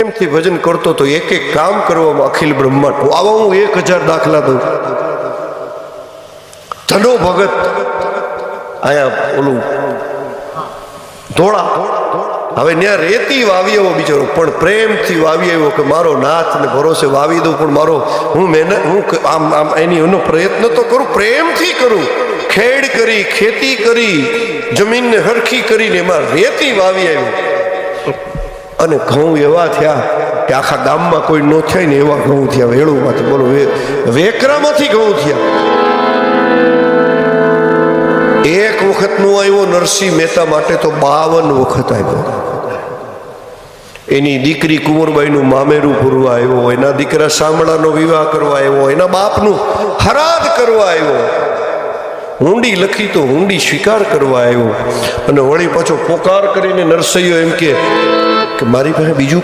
પ્રેમથી ભજન કરતો તો એક એક કામ કરવામાં અખિલ બ્રહ્માંડ, આવા હું 1000 દાખલા દઉં. ધનો ભગત આયા ઓલું ધોળા, હવે ત્યાં રેતી વાવી આવ્યો બિચારો, પણ પ્રેમથી વાવી આવ્યો કે મારો નાથ ને ભરોસે વાવી દઉં, પણ મારો હું આમ એની એનો પ્રયત્ન તો કરું, પ્રેમથી કરું. ખેડ કરી, ખેતી કરી, જમીનને હરખી કરીને એમાં રેતી વાવી આવ્યો અને ઘઉં એવા થયા કે આખા ગામમાં કોઈ ન થાય ને એવા ઘઉં થયા. વેળુમાંથી બોલો, વેકરામાંથી ઘઉં થયા. એક વખત નો આવ્યો નરસિંહ મહેતા માટે તો 52 વખત આવ્યો. એની દીકરી કુંવરબાઈનું મામેરું પૂરવા આવ્યો, એના દીકરા શામળાનો વિવાહ કરવા આવ્યો, એના બાપનું હરાદ કરવા આવ્યો, હુંડી લખી તો હુંડી સ્વીકાર કરવા આવ્યો, અને વળી પાછો પોકાર કરીને નરસૈયો એમ કે મારી પાસે બીજું